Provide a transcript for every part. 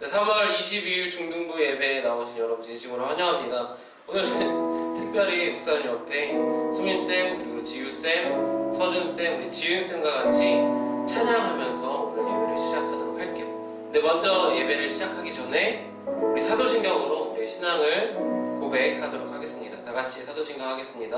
3월 22일 중등부 예배에 나오신 여러분 진심으로 환영합니다. 오늘은 특별히 목사님 옆에 수민쌤, 그리고 지유쌤, 서준쌤, 우리 지은쌤과 같이 찬양하면서 오늘 예배를 시작하도록 할게요. 근데 먼저 예배를 시작하기 전에 우리 사도신경으로 우리의 신앙을 고백하도록 하겠습니다. 다 같이 사도신경 하겠습니다.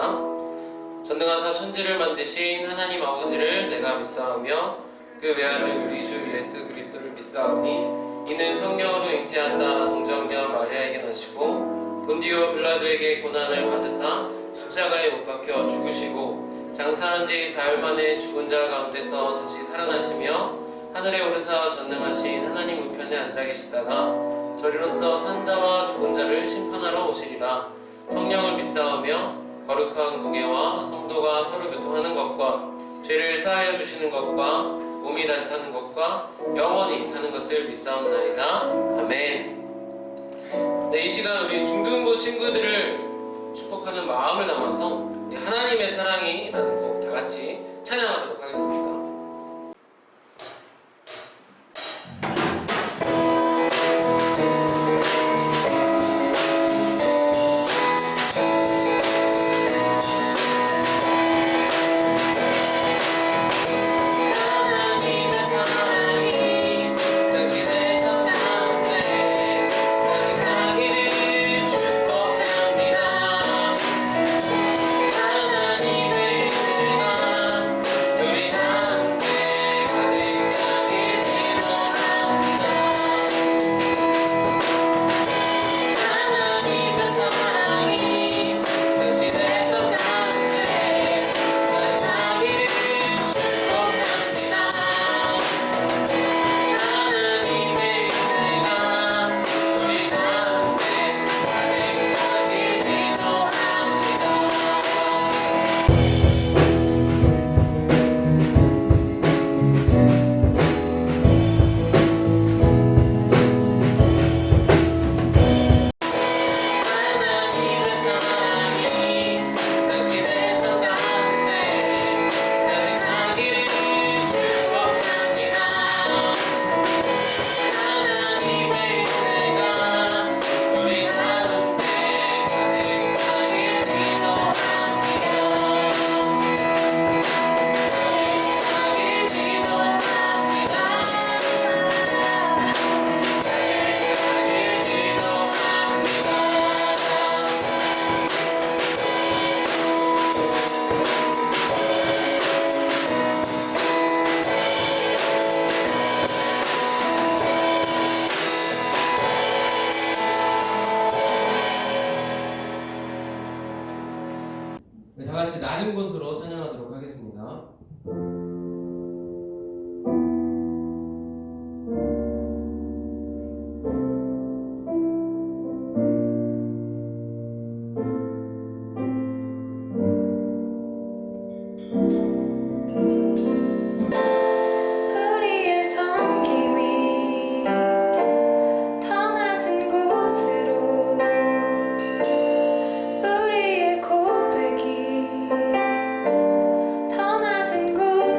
전능하사 천지를 만드신 하나님 아버지를 내가 믿사오며 그 외아들 우리 주 예수 그리스도를 믿사오니 이는 성령으로 잉태하사 동정녀 마리아에게 나시고 본디오 빌라도에게 고난을 받으사 십자가에 못 박혀 죽으시고 장사한 지 사흘 만에 죽은 자 가운데서 다시 살아나시며 하늘에 오르사 전능하신 하나님 우편에 앉아 계시다가 저리로서 산자와 죽은 자를 심판하러 오시리라. 성령을 믿사오며 거룩한 공예와 성도가 서로 교통하는 것과 죄를 사하여 주시는 것과 몸이 다시 사는 것과 영원히 사는 것을 믿사옵나이다. 아멘. 네, 이 시간 우리 중등부 친구들을 축복하는 마음을 담아서 하나님의 사랑이라는 곡 다 같이 찬양하도록 하겠습니다. 네, 다 같이 낮은 곳으로 찬양하도록 하겠습니다. 우리의 고백이 더 낮은 곳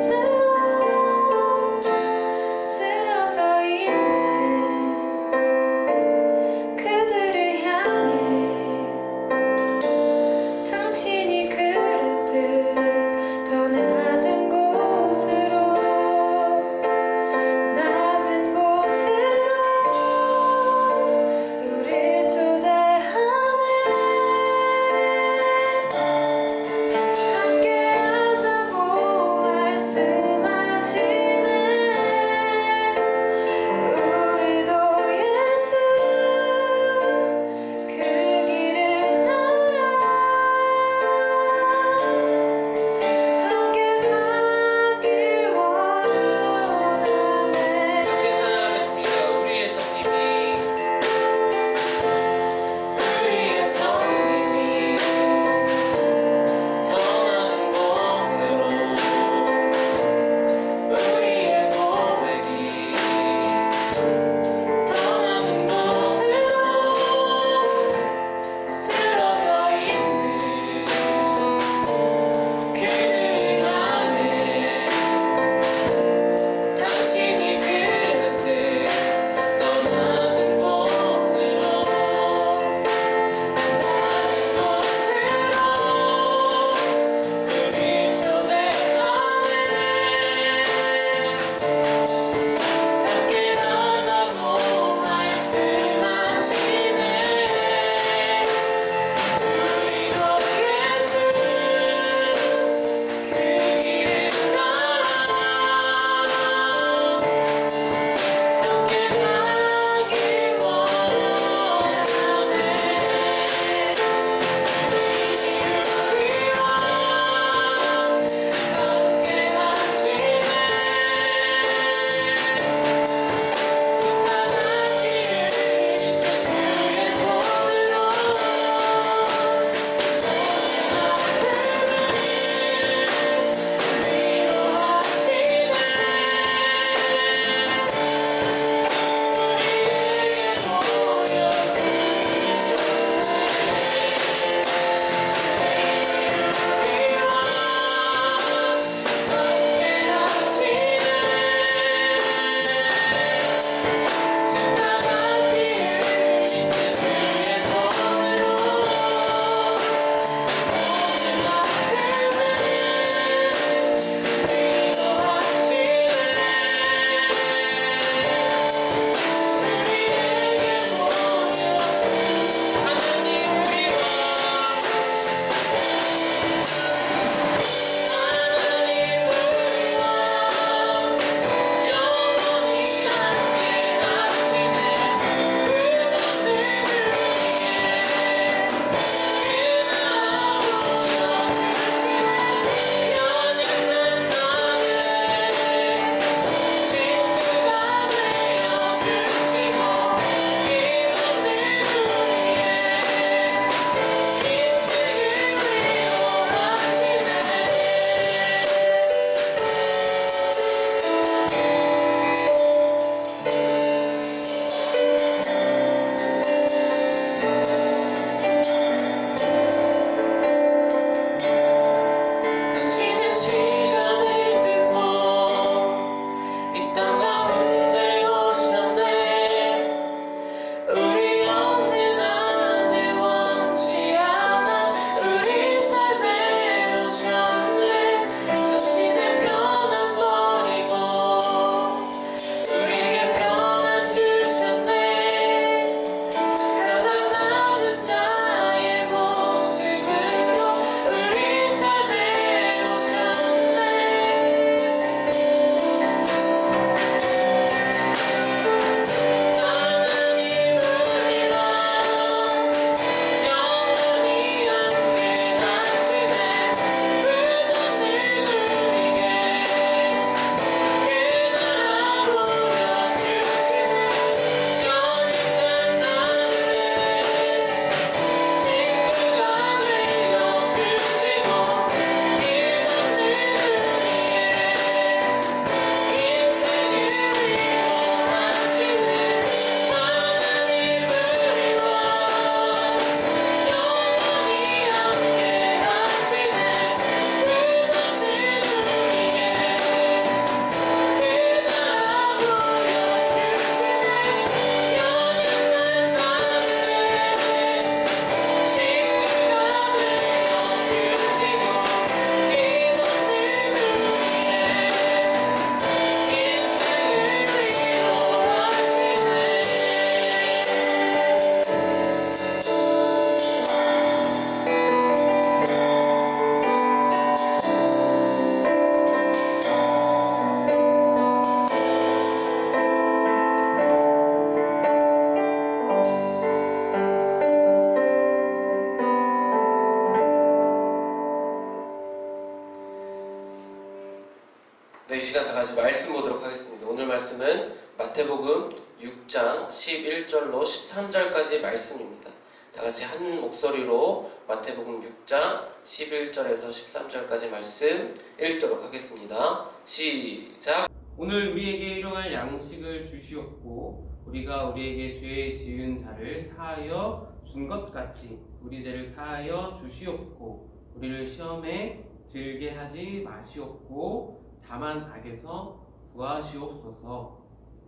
시간 다 같이 말씀 보도록 하겠습니다. 오늘 말씀은 마태복음 6장 11절로 13절까지 말씀입니다. 다 같이 한 목소리로 마태복음 6장 11절에서 13절까지 말씀 읽도록 하겠습니다. 시작. 오늘 우리에게 일용할 양식을 주시옵고 우리가 우리에게 죄 지은 자를 사하여 준 것 같이 우리 죄를 사하여 주시옵고 우리를 시험에 들게 하지 마시옵고 다만 악에서 구하시옵소서.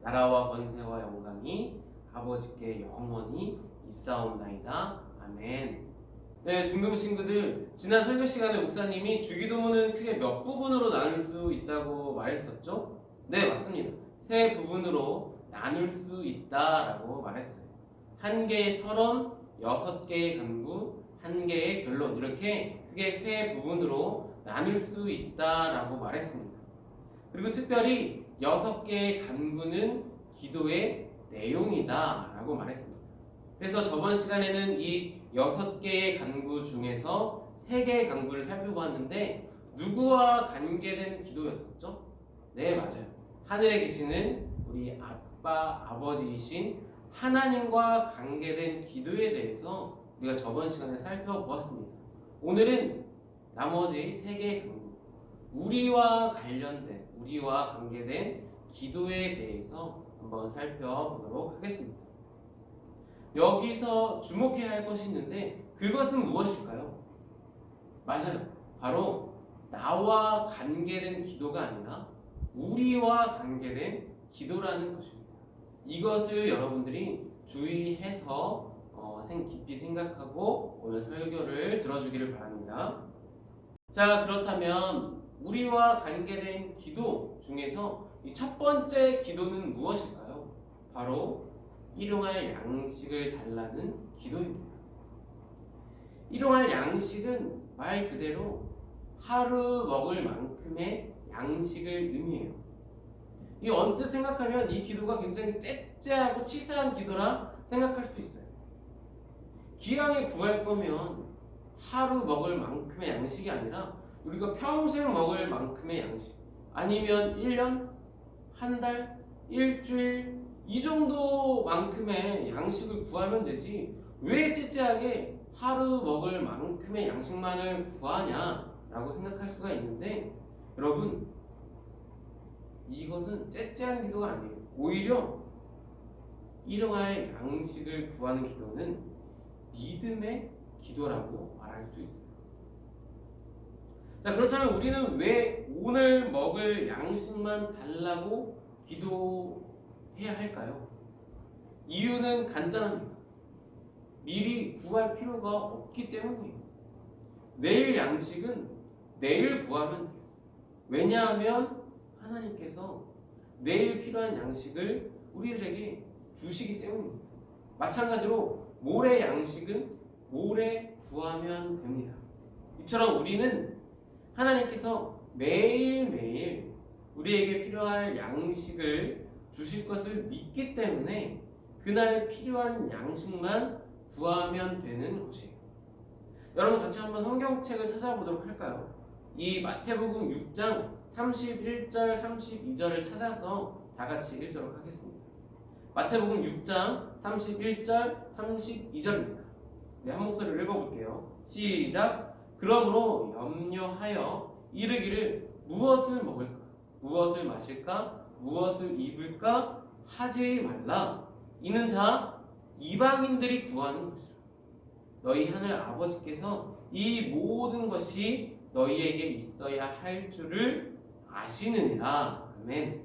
나라와 권세와 영광이 아버지께 영원히 있사옵나이다. 아멘. 네, 중등 친구들, 지난 설교 시간에 목사님이 주기도문은 크게 몇 부분으로 나눌 수 있다고 말했었죠? 네, 맞습니다. 세 부분으로 나눌 수 있다라고 말했어요. 한 개의 서론, 6개의 간구, 한 개의 결론, 이렇게 크게 세 부분으로 나눌 수 있다라고 말했습니다. 그리고 특별히 6개의 간구는 기도의 내용이다 라고 말했습니다. 그래서 저번 시간에는 이 6개의 간구 중에서 3개의 간구를 살펴보았는데 누구와 관계된 기도였었죠? 네, 맞아요. 하늘에 계시는 우리 아빠, 아버지이신 하나님과 관계된 기도에 대해서 우리가 저번 시간에 살펴보았습니다. 오늘은 나머지 3개의 간구, 우리와 관련된, 우리와 관계된 기도에 대해서 한번 살펴보도록 하겠습니다. 여기서 주목해야 할 것이 있는데 그것은 무엇일까요? 맞아요. 바로 나와 관계된 기도가 아니라 우리와 관계된 기도라는 것입니다. 이것을 여러분들이 주의해서 깊이 생각하고 오늘 설교를 들어주기를 바랍니다. 자, 그렇다면 우리와 관계된 기도 중에서 이 첫 번째 기도는 무엇일까요? 바로 일용할 양식을 달라는 기도입니다. 일용할 양식은 말 그대로 하루 먹을 만큼의 양식을 의미해요. 이 언뜻 생각하면 이 기도가 굉장히 째째하고 치사한 기도라 생각할 수 있어요. 기왕에 구할 거면 하루 먹을 만큼의 양식이 아니라 우리가 평생 먹을 만큼의 양식, 아니면 1년, 한 달, 일주일 이 정도만큼의 양식을 구하면 되지 왜 째째하게 하루 먹을 만큼의 양식만을 구하냐라고 생각할 수가 있는데, 여러분, 이것은 째째한 기도가 아니에요. 오히려 일용할 양식을 구하는 기도는 믿음의 기도라고 말할 수 있어요. 자, 그렇다면 우리는 왜 오늘 먹을 양식만 달라고 기도해야 할까요? 이유는 간단합니다. 미리 구할 필요가 없기 때문이에요. 내일 양식은 내일 구하면 돼요. 왜냐하면 하나님께서 내일 필요한 양식을 우리들에게 주시기 때문입니다. 마찬가지로 모레 양식은 모레 구하면 됩니다. 이처럼 우리는 하나님께서 매일매일 우리에게 필요할 양식을 주실 것을 믿기 때문에 그날 필요한 양식만 구하면 되는 것이에요. 여러분, 같이 한번 성경책을 찾아보도록 할까요? 이 마태복음 6장 31절 32절을 찾아서 다 같이 읽도록 하겠습니다. 마태복음 6장 31절 32절입니다. 네, 한 목소리로 읽어볼게요. 시작. 그러므로 염려하여 이르기를 무엇을 먹을까, 무엇을 마실까, 무엇을 입을까 하지 말라. 이는 다 이방인들이 구하는 것이라. 너희 하늘 아버지께서 이 모든 것이 너희에게 있어야 할 줄을 아시느니라. 아멘.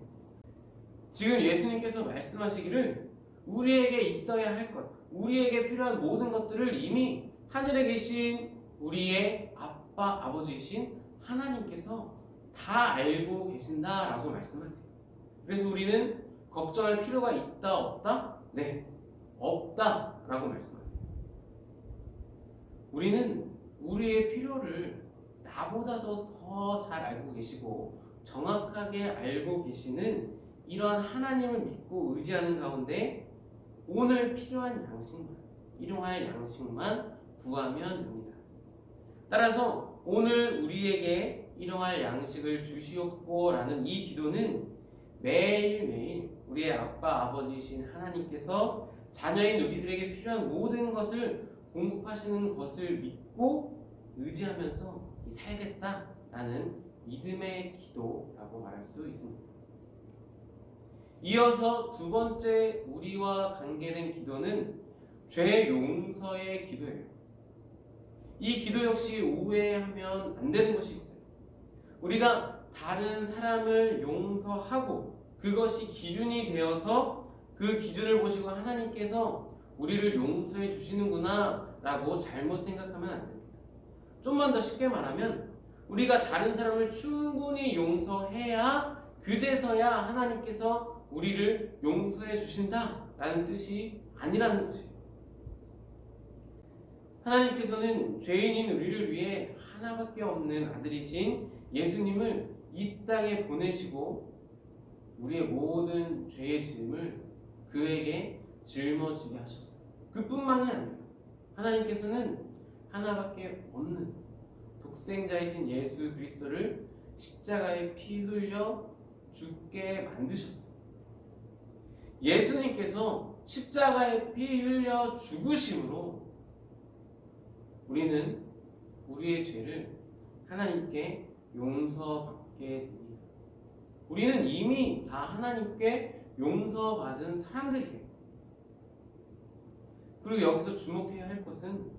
지금 예수님께서 말씀하시기를 우리에게 있어야 할 것, 우리에게 필요한 모든 것들을 이미 하늘에 계신 우리의 아빠, 아버지이신 하나님께서 다 알고 계신다라고 말씀하세요. 그래서 우리는 걱정할 필요가 있다, 없다? 네, 없다라고 말씀하세요. 우리는 우리의 필요를 나보다도 더 잘 알고 계시고 정확하게 알고 계시는 이러한 하나님을 믿고 의지하는 가운데 오늘 필요한 양식만, 일용할 양식만 구하면 됩니다. 따라서 오늘 우리에게 일용할 양식을 주시옵고라는 이 기도는 매일매일 우리의 아빠 아버지이신 하나님께서 자녀인 우리들에게 필요한 모든 것을 공급하시는 것을 믿고 의지하면서 살겠다라는 믿음의 기도라고 말할 수 있습니다. 이어서 두 번째 우리와 관계된 기도는 죄 용서의 기도예요. 이 기도 역시 오해하면 안 되는 것이 있어요. 우리가 다른 사람을 용서하고 그것이 기준이 되어서 그 기준을 보시고 하나님께서 우리를 용서해 주시는구나 라고 잘못 생각하면 안 됩니다. 좀만 더 쉽게 말하면 우리가 다른 사람을 충분히 용서해야 그제서야 하나님께서 우리를 용서해 주신다 라는 뜻이 아니라는 것이에요. 하나님께서는 죄인인 우리를 위해 하나밖에 없는 아들이신 예수님을 이 땅에 보내시고 우리의 모든 죄의 짐을 그에게 짊어지게 하셨어요. 그뿐만이 아니에요. 하나님께서는 하나밖에 없는 독생자이신 예수 그리스도를 십자가에 피 흘려 죽게 만드셨어요. 예수님께서 십자가에 피 흘려 죽으심으로 우리는 우리의 죄를 하나님께 용서받게 됩니다. 우리는 이미 다 하나님께 용서받은 사람들이에요. 그리고 여기서 주목해야 할 것은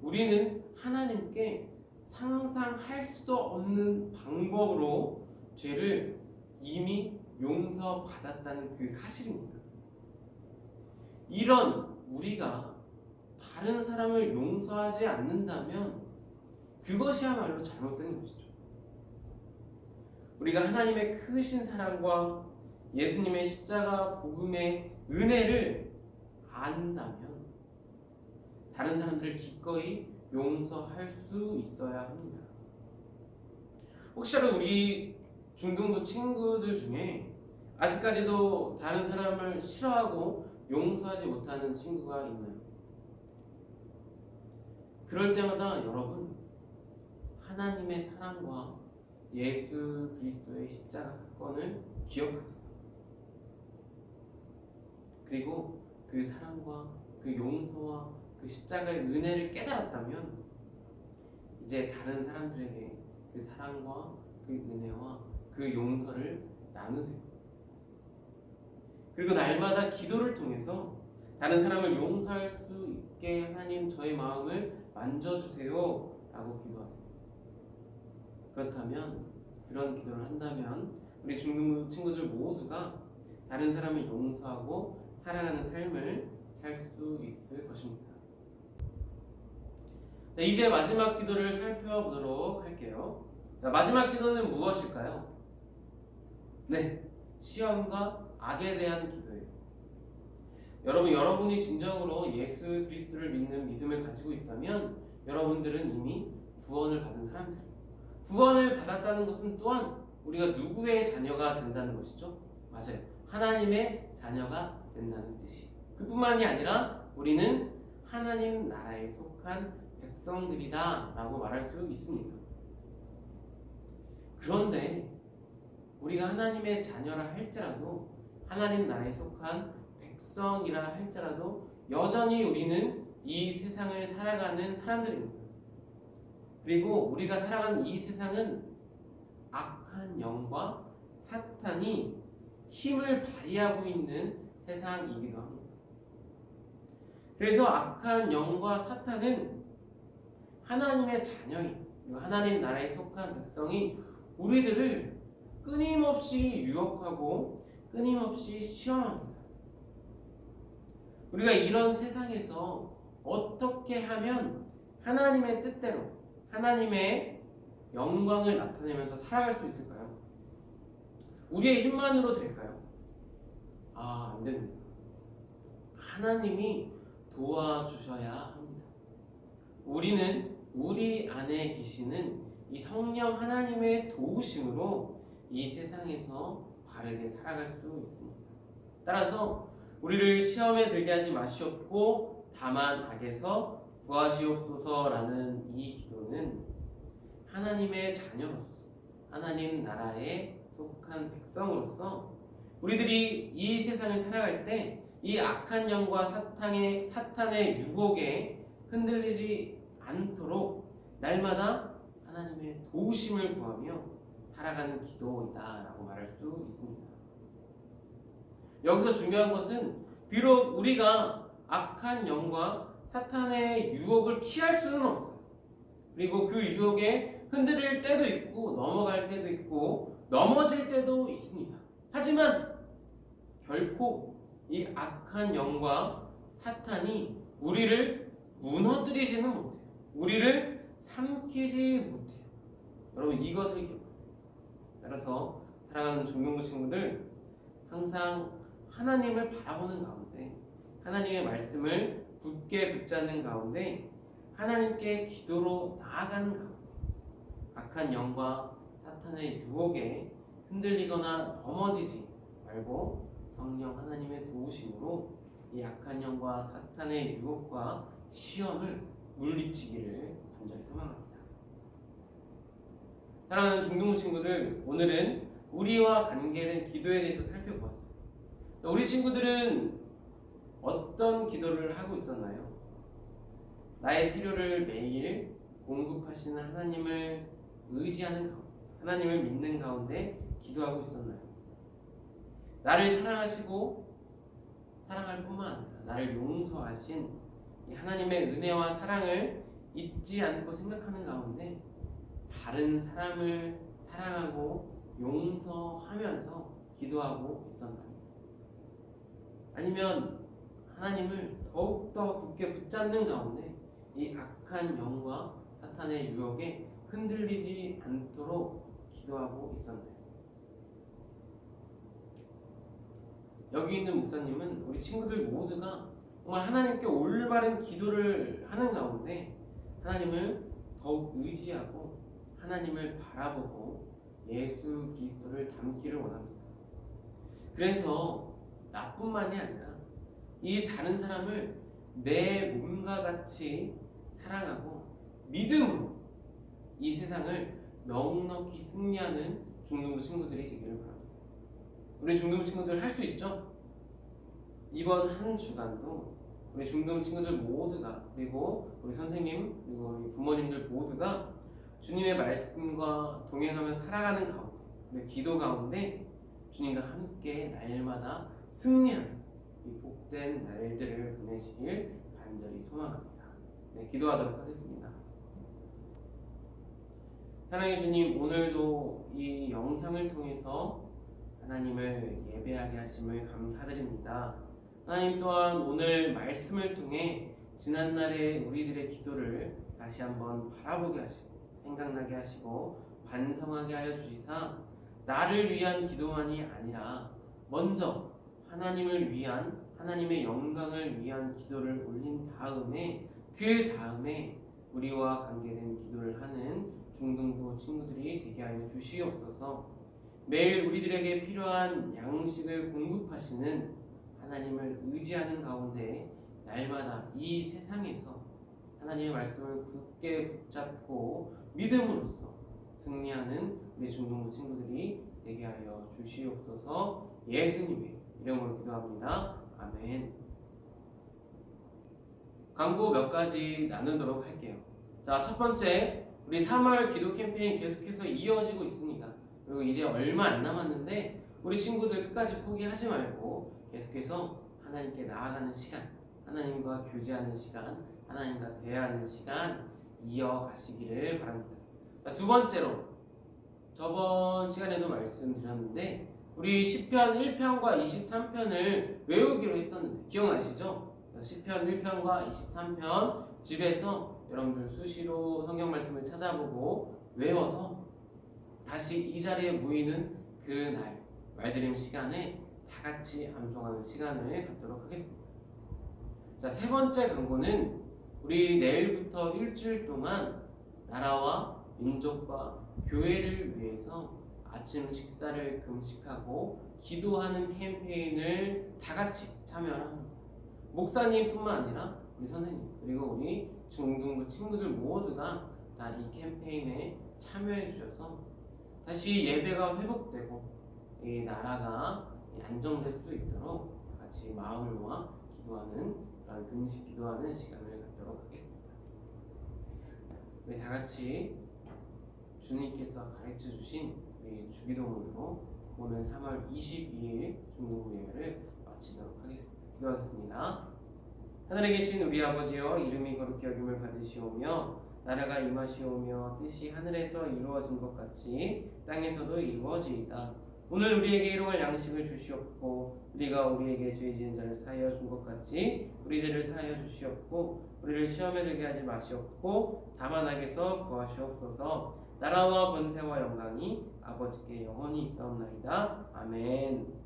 우리는 하나님께 상상할 수도 없는 방법으로 죄를 이미 용서받았다는 그 사실입니다. 이런 우리가 다른 사람을 용서하지 않는다면 그것이야말로 잘못된 것이죠. 우리가 하나님의 크신 사랑과 예수님의 십자가 복음의 은혜를 안다면 다른 사람들을 기꺼이 용서할 수 있어야 합니다. 혹시라도 우리 중등부 친구들 중에 아직까지도 다른 사람을 싫어하고 용서하지 못하는 친구가 있나요? 그럴 때마다 여러분 하나님의 사랑과 예수 그리스도의 십자가 사건을 기억하세요. 그리고 그 사랑과 그 용서와 그 십자가의 은혜를 깨달았다면 이제 다른 사람들에게 그 사랑과 그 은혜와 그 용서를 나누세요. 그리고 날마다 기도를 통해서 다른 사람을 용서할 수 있게 하나님 저의 마음을 만져주세요 라고 기도하세요. 그렇다면 그런 기도를 한다면 우리 중등부 친구들 모두가 다른 사람을 용서하고 사랑하는 삶을 살 수 있을 것입니다. 자, 이제 마지막 기도를 살펴보도록 할게요. 자, 마지막 기도는 무엇일까요? 네, 시험과 악에 대한 기도예요. 여러분이 진정으로 예수 그리스도를 믿는 믿음을 가지고 있다면 여러분들은 이미 구원을 받은 사람들이에요. 구원을 받았다는 것은 또한 우리가 누구의 자녀가 된다는 것이죠? 맞아요. 하나님의 자녀가 된다는 뜻이. 그뿐만이 아니라 우리는 하나님 나라에 속한 백성들이다 라고 말할 수 있습니다. 그런데 우리가 하나님의 자녀라 할지라도 하나님 나라에 속한 백성이라 할지라도 여전히 우리는 이 세상을 살아가는 사람들입니다. 그리고 우리가 살아가는 이 세상은 악한 영과 사탄이 힘을 발휘하고 있는 세상이기도 합니다. 그래서 악한 영과 사탄은 하나님의 자녀인 하나님 나라에 속한 백성인 우리들을 끊임없이 유혹하고 끊임없이 시험합니다. 우리가 이런 세상에서 어떻게 하면 하나님의 뜻대로 하나님의 영광을 나타내면서 살아갈 수 있을까요? 우리의 힘만으로 될까요? 안 됩니다. 하나님이 도와주셔야 합니다. 우리는 우리 안에 계시는 이 성령 하나님의 도우심으로 이 세상에서 바르게 살아갈 수 있습니다. 따라서 우리를 시험에 들게 하지 마시옵고 다만 악에서 구하시옵소서라는 이 기도는 하나님의 자녀로서 하나님 나라에 속한 백성으로서 우리들이 이 세상을 살아갈 때 이 악한 영과 사탄의 유혹에 흔들리지 않도록 날마다 하나님의 도우심을 구하며 살아가는 기도이다라고 말할 수 있습니다. 여기서 중요한 것은 비록 우리가 악한 영과 사탄의 유혹을 피할 수는 없어요. 그리고 그 유혹에 흔들릴 때도 있고 넘어갈 때도 있고 넘어질 때도 있습니다. 하지만 결코 이 악한 영과 사탄이 우리를 무너뜨리지는 못해요. 우리를 삼키지 못해요. 여러분 이것을 기억해요. 따라서 사랑하는 중등부 친구들, 항상 하나님을 바라보는 가운데 하나님의 말씀을 굳게 붙잡는 가운데 하나님께 기도로 나아가는 가운데 악한 영과 사탄의 유혹에 흔들리거나 넘어지지 말고 성령 하나님의 도우심으로 이 악한 영과 사탄의 유혹과 시험을 물리치기를 간절히 소망합니다. 사랑하는 중등부 친구들, 오늘은 우리와 관계된 기도에 대해서 살펴보았어요. 우리 친구들은 어떤 기도를 하고 있었나요? 나의 필요를 매일 공급하시는 하나님을 의지하는 가운데, 하나님을 믿는 가운데 기도하고 있었나요? 나를 사랑하시고 사랑할 뿐만 아니라 나를 용서하신 이 하나님의 은혜와 사랑을 잊지 않고 생각하는 가운데 다른 사람을 사랑하고 용서하면서 기도하고 있었나요? 아니면 하나님을 더욱더 굳게 붙잡는 가운데 이 악한 영과 사탄의 유혹에 흔들리지 않도록 기도하고 있었나요? 여기 있는 목사님은 우리 친구들 모두가 정말 하나님께 올바른 기도를 하는 가운데 하나님을 더욱 의지하고 하나님을 바라보고 예수 그리스도를 닮기를 원합니다. 그래서 나뿐만이 아니라 이 다른 사람을 내 몸과 같이 사랑하고 믿음으로 이 세상을 넉넉히 승리하는 중등부 친구들이 되기를 바랍니다. 우리 중등부 친구들 할 수 있죠? 이번 한 주간도 우리 중등부 친구들 모두가, 그리고 우리 선생님, 그리고 우리 부모님들 모두가 주님의 말씀과 동행하며 살아가는 가운데, 우리 기도 가운데 주님과 함께 날마다 승리하는 이 복된 날들을 보내시길 간절히 소망합니다. 네, 기도하도록 하겠습니다. 사랑해 주님, 오늘도 이 영상을 통해서 하나님을 예배하게 하심을 감사드립니다. 하나님 또한 오늘 말씀을 통해 지난날의 우리들의 기도를 다시 한번 바라보게 하시고 생각나게 하시고 반성하게 하여 주시사 나를 위한 기도만이 아니라 먼저 하나님을 위한, 하나님의 영광을 위한 기도를 올린 다음에 그 다음에 우리와 관계된 기도를 하는 중등부 친구들이 되게 하여 주시옵소서. 매일 우리들에게 필요한 양식을 공급하시는 하나님을 의지하는 가운데 날마다 이 세상에서 하나님의 말씀을 굳게 붙잡고 믿음으로써 승리하는 우리 중등부 친구들이 되게 하여 주시옵소서. 예수님의 이름으로 기도합니다. 아멘. 광고 몇 가지 나누도록 할게요. 자, 첫 번째, 우리 3월 기도 캠페인 계속해서 이어지고 있습니다. 그리고 이제 얼마 안 남았는데 우리 친구들 끝까지 포기하지 말고 계속해서 하나님께 나아가는 시간, 하나님과 교제하는 시간, 하나님과 대화하는 시간 이어가시기를 바랍니다. 두 번째로, 저번 시간에도 말씀드렸는데 우리 시편 1편과 23편을 외우기로 했었는데 기억나시죠? 시편 1편과 23편 집에서 여러분들 수시로 성경 말씀을 찾아보고 외워서 다시 이 자리에 모이는 그날 말드림 시간에 다 같이 암송하는 시간을 갖도록 하겠습니다. 자, 세 번째 광고는 우리 내일부터 일주일 동안 나라와 민족과 교회를 위해서 아침 식사를 금식하고 기도하는 캠페인을 다 같이 참여를 합니다. 목사님뿐만 아니라 우리 선생님, 그리고 우리 중등부 친구들 모두가 다 이 캠페인에 참여해 주셔서 다시 예배가 회복되고 이 나라가 안정될 수 있도록 다 같이 마음을 모아 기도하는 그런 금식 기도하는 시간을 갖도록 하겠습니다. 우리 다 같이 주님께서 가르쳐 주신 우리 주기도문으로 오늘 3월 22일 중등부 예배를 마치도록 하겠습니다. 기도하겠습니다. 하늘에 계신 우리 아버지여, 이름이 거룩히 여김을 받으시오며 나라가 임하시오며 뜻이 하늘에서 이루어진 것 같이 땅에서도 이루어지이다. 오늘 우리에게 일용할 양식을 주시옵고 우리가 우리에게 죄 지은 자를 사하여 준 것 같이 우리 죄를 사하여 주시옵고 우리를 시험에 들게 하지 마시옵고 다만 악에서 구하시옵소서. 나라와 권세와 영광이 아버지께 영원히 있사옵나이다. 아멘.